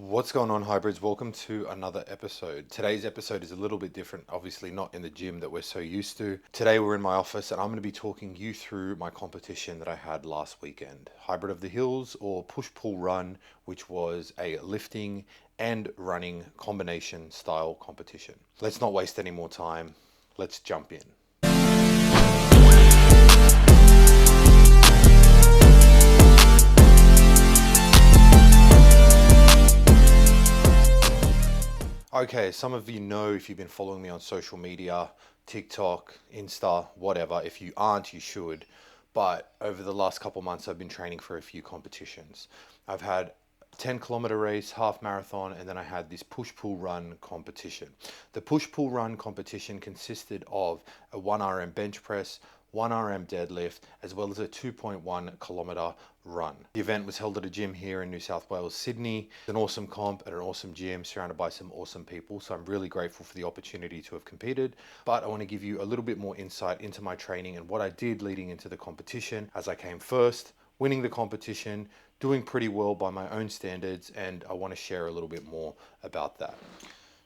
What's going on, hybrids? Welcome to another episode. Today's episode is a little bit different, obviously not in the gym that we're so used to. Today we're in my office and I'm going to be talking you through my competition that I had last weekend. Hybrid of the Hills or push-pull-run, which was a lifting and running combination style competition. Let's not waste any more time. Let's jump in. Okay, some of you know if you've been following me on social media, TikTok, Insta, whatever. If you aren't, you should. But over the last couple months, I've been training for a few competitions. I've had 10-kilometer race, half marathon, and then I had this push-pull-run competition. The push-pull-run competition consisted of a 1 RM bench press, 1 RM deadlift, as well as a 2.1 kilometer run. The event was held at a gym here in New South Wales, Sydney. It's an awesome comp at an awesome gym surrounded by some awesome people. So I'm really grateful for the opportunity to have competed. But I want to give you a little bit more insight into my training and what I did leading into the competition as I came first, winning the competition, doing pretty well by my own standards, and I want to share a little bit more about that.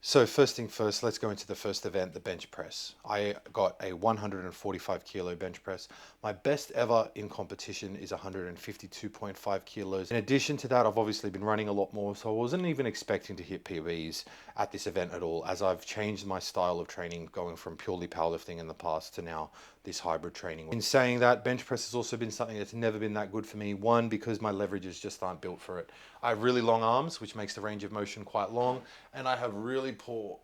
So first thing first, let's go into the first event, the bench press. I got a 145 kilo bench press. My best ever in competition is 152.5 kilos. In addition to that, I've obviously been running a lot more, so I wasn't even expecting to hit PBs at this event at all, as I've changed my style of training, going from purely powerlifting in the past to now this hybrid training. In saying that, bench press has also been something that's never been that good for me. One, because my leverages just aren't built for it. I have really long arms, which makes the range of motion quite long, and I have really poor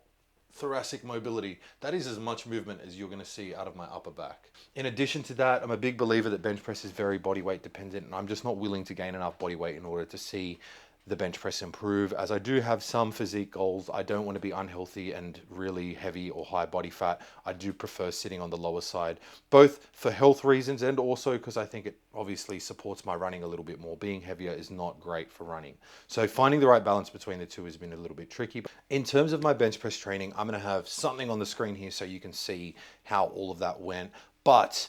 thoracic mobility. That is as much movement as you're going to see out of my upper back. In addition to that, I'm a big believer that bench press is very body weight dependent, and I'm just not willing to gain enough body weight in order to see the bench press improve. As I do have some physique goals, I don't want to be unhealthy and really heavy or high body fat. I do prefer sitting on the lower side, both for health reasons and also because I think it obviously supports my running a little bit more. Being heavier is not great for running. So finding the right balance between the two has been a little bit tricky. In terms of my bench press training, I'm going to have something on the screen here so you can see how all of that went. But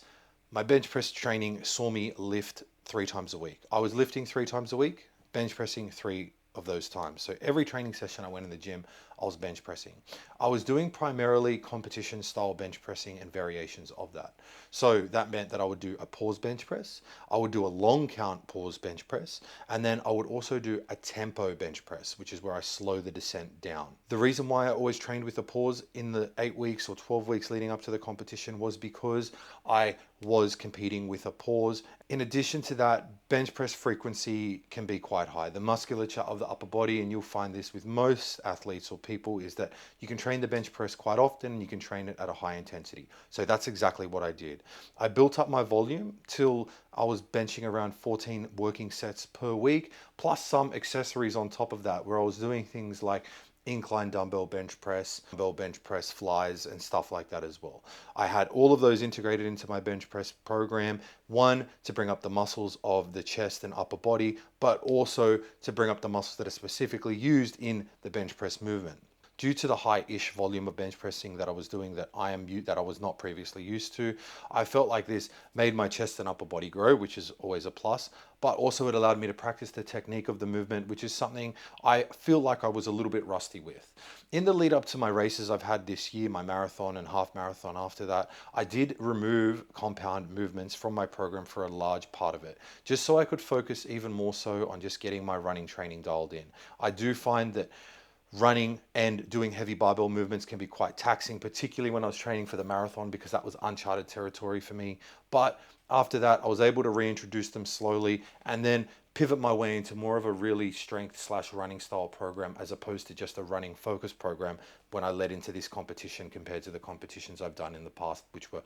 my bench press training saw me lift 3 times a week. I was lifting 3 times a week, bench pressing 3 of those times. So every training session I went in the gym, I was bench pressing. I was doing primarily competition style bench pressing and variations of that. So that meant that I would do a pause bench press, I would do a long count pause bench press, and then I would also do a tempo bench press, which is where I slow the descent down. The reason why I always trained with a pause in the 8 weeks or 12 weeks leading up to the competition was because I was competing with a pause. In addition to that, bench press frequency can be quite high. The musculature of the upper body, and you'll find this with most athletes or people, is that you can train the bench press quite often and you can train it at a high intensity. So that's exactly what I did. I built up my volume till I was benching around 14 working sets per week, plus some accessories on top of that, where I was doing things like incline dumbbell bench press, flies, and stuff like that as well. I had all of those integrated into my bench press program, one, to bring up the muscles of the chest and upper body, but also to bring up the muscles that are specifically used in the bench press movement. Due to the high-ish volume of bench pressing that I was doing that I was not previously used to, I felt like this made my chest and upper body grow, which is always a plus, but also it allowed me to practice the technique of the movement, which is something I feel like I was a little bit rusty with. In the lead up to my races I've had this year, my marathon and half marathon after that, I did remove compound movements from my program for a large part of it, just so I could focus even more so on just getting my running training dialed in. I do find that running and doing heavy barbell movements can be quite taxing, particularly when I was training for the marathon, because that was uncharted territory for me. But after that, I was able to reintroduce them slowly and then pivot my way into more of a really strength/running style program, as opposed to just a running focus program when I led into this competition compared to the competitions I've done in the past, which were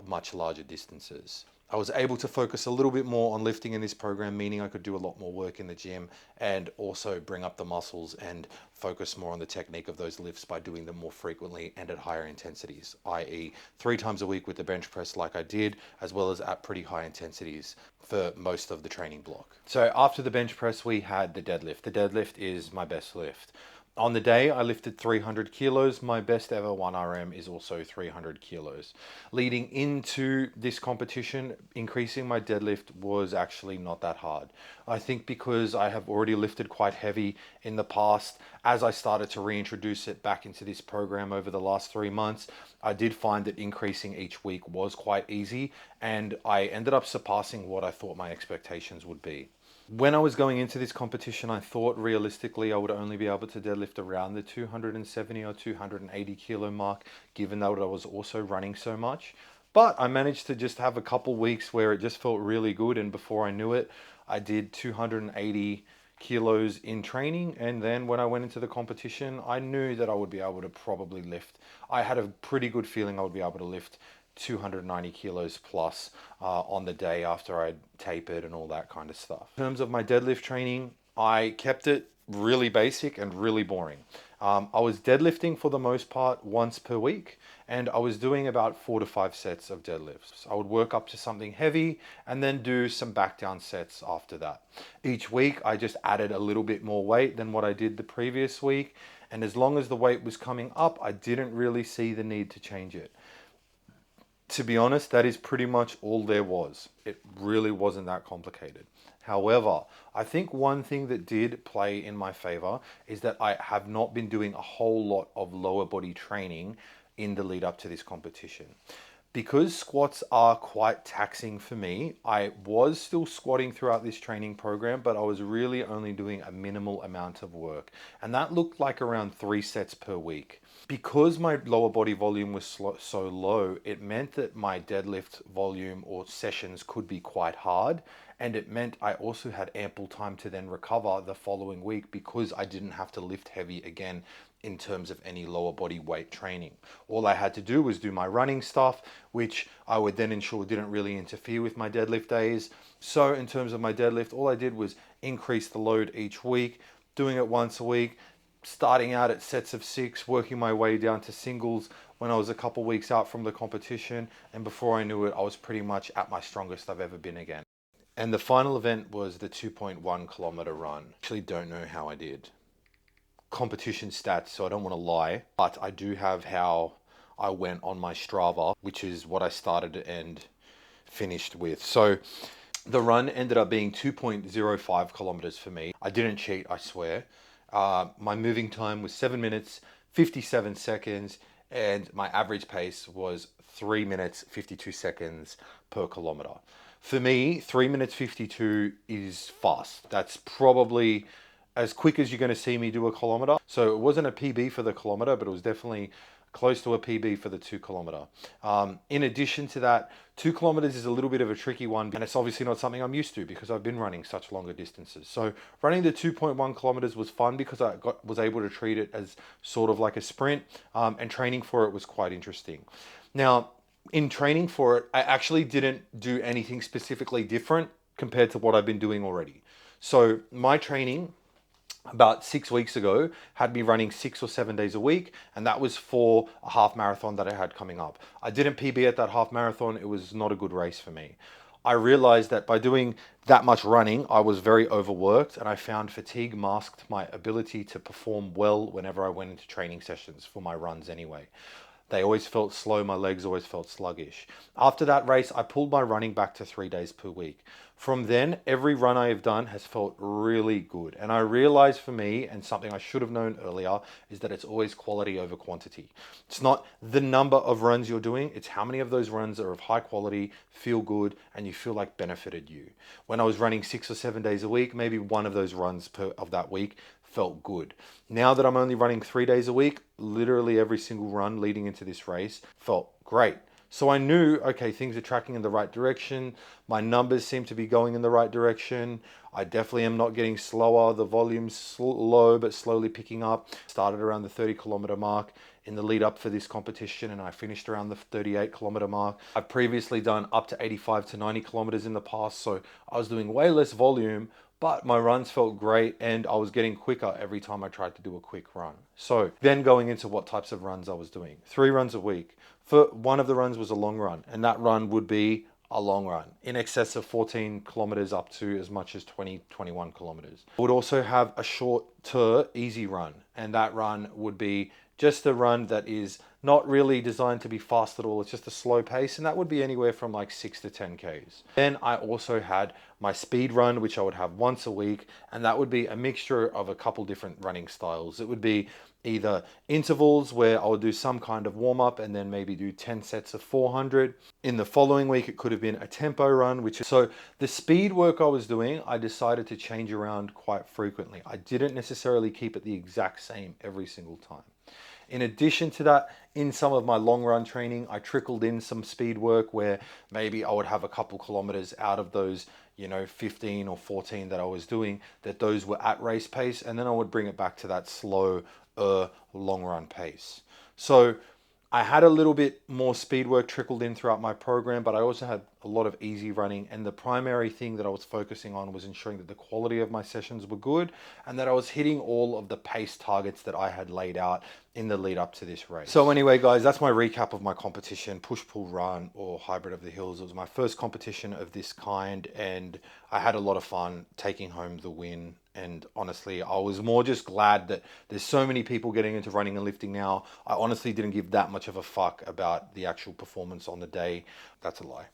much larger distances. I was able to focus a little bit more on lifting in this program, meaning I could do a lot more work in the gym and also bring up the muscles and focus more on the technique of those lifts by doing them more frequently and at higher intensities, i.e. 3 times a week with the bench press like I did, as well as at pretty high intensities for most of the training block. So after the bench press, we had the deadlift. The deadlift is my best lift. On the day, I lifted 300 kilos. My best ever 1RM is also 300 kilos. Leading into this competition, increasing my deadlift was actually not that hard. I think because I have already lifted quite heavy in the past, as I started to reintroduce it back into this program over the last 3 months, I did find that increasing each week was quite easy, and I ended up surpassing what I thought my expectations would be. When I was going into this competition, I thought realistically I would only be able to deadlift around the 270 or 280 kilo mark, given that I was also running so much. But I managed to just have a couple weeks where it just felt really good, and before I knew it, I did 280 kilos in training. And then when I went into the competition, I knew that I would be able to probably lift. I had a pretty good feeling I would be able to lift 290 kilos plus on the day after I'd tapered and all that kind of stuff. In terms of my deadlift training, I kept it really basic and really boring. I was deadlifting for the most part once per week, and I was doing about 4 to 5 sets of deadlifts. I would work up to something heavy and then do some back down sets after that. Each week, I just added a little bit more weight than what I did the previous week, and as long as the weight was coming up, I didn't really see the need to change it. To be honest, that is pretty much all there was. It really wasn't that complicated. However, I think one thing that did play in my favor is that I have not been doing a whole lot of lower body training in the lead up to this competition. Because squats are quite taxing for me, I was still squatting throughout this training program, but I was really only doing a minimal amount of work. And that looked like around 3 sets per week. Because my lower body volume was so low, it meant that my deadlift volume or sessions could be quite hard. And it meant I also had ample time to then recover the following week because I didn't have to lift heavy again in terms of any lower body weight training. All I had to do was do my running stuff, which I would then ensure didn't really interfere with my deadlift days. So in terms of my deadlift, all I did was increase the load each week, doing it once a week, starting out at sets of 6, working my way down to singles when I was a couple weeks out from the competition. And before I knew it, I was pretty much at my strongest I've ever been again. And the final event was the 2.1 kilometer run. Actually don't know how I did. Competition stats, so I don't want to lie, but I do have how I went on my Strava, which is what I started and finished with. So the run ended up being 2.05 kilometers for me. I didn't cheat, I swear. My moving time was 7 minutes, 57 seconds, and my average pace was 3 minutes, 52 seconds per kilometer. For me, 3 minutes 52 is fast. That's probably as quick as you're going to see me do a kilometer. So it wasn't a PB for the kilometer, but it was definitely close to a PB for the 2 kilometer. In addition to that, 2 kilometers is a little bit of a tricky one, and it's obviously not something I'm used to because I've been running such longer distances. So running the 2.1 kilometers was fun because I was able to treat it as sort of like a sprint, and training for it was quite interesting. Now, in training for it, I actually didn't do anything specifically different compared to what I've been doing already. So my training about 6 weeks ago had me running 6 or 7 days a week, and that was for a half marathon that I had coming up. I didn't PB at that half marathon. It was not a good race for me. I realized that by doing that much running, I was very overworked, and I found fatigue masked my ability to perform well whenever I went into training sessions for my runs anyway. They always felt slow, my legs always felt sluggish. After that race, I pulled my running back to 3 days per week. From then, every run I have done has felt really good. And I realized for me, and something I should have known earlier, is that it's always quality over quantity. It's not the number of runs you're doing, it's how many of those runs are of high quality, feel good, and you feel like benefited you. When I was running 6 or 7 days a week, maybe one of those runs of that week felt good. Now that I'm only running 3 days a week, literally every single run leading into this race felt great. So I knew, okay, things are tracking in the right direction. My numbers seem to be going in the right direction. I definitely am not getting slower. The volume's low, but slowly picking up. Started around the 30-kilometer mark in the lead up for this competition, and I finished around the 38-kilometer mark. I've previously done up to 85 to 90 kilometers in the past, so I was doing way less volume, but my runs felt great and I was getting quicker every time I tried to do a quick run. So then going into what types of runs I was doing. 3 runs a week. For one of the runs was a long run, and that run would be a long run in excess of 14 kilometers up to as much as 20, 21 kilometers. I would also have a short to easy run. And that run would be just a run that is not really designed to be fast at all. It's just a slow pace, and that would be anywhere from like 6 to 10 Ks. Then I also had my speed run, which I would have once a week, and that would be a mixture of a couple different running styles. It would be either intervals where I would do some kind of warm up and then maybe do 10 sets of 400. In the following week, it could have been a tempo run, which is so the speed work I was doing, I decided to change around quite frequently. I didn't necessarily keep it the exact same every single time. In addition to that, in some of my long run training, I trickled in some speed work where maybe I would have a couple kilometers out of those, 15 or 14 that I was doing, that those were at race pace. And then I would bring it back to that slow, long run pace. So I had a little bit more speed work trickled in throughout my program, but I also had a lot of easy running. And the primary thing that I was focusing on was ensuring that the quality of my sessions were good and that I was hitting all of the pace targets that I had laid out in the lead up to this race. So anyway, guys, that's my recap of my competition, push, pull, run, or hybrid of the hills. It was my first competition of this kind, and I had a lot of fun taking home the win. And honestly, I was more just glad that there's so many people getting into running and lifting now. I honestly didn't give that much of a fuck about the actual performance on the day. That's a lie.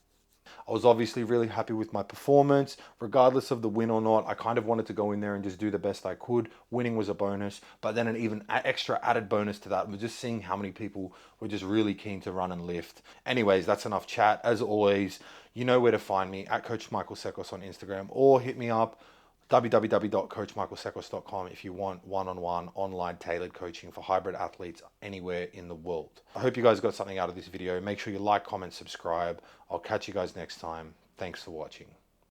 I was obviously really happy with my performance, regardless of the win or not. I kind of wanted to go in there and just do the best I could. Winning was a bonus, but then an even extra added bonus to that was just seeing how many people were just really keen to run and lift. Anyways, that's enough chat. As always, you know where to find me, at Coach Michael Sekos on Instagram, or hit me up www.coachmichaelsekos.com if you want one-on-one online tailored coaching for hybrid athletes anywhere in the world. I hope you guys got something out of this video. Make sure you like, comment, subscribe. I'll catch you guys next time. Thanks for watching.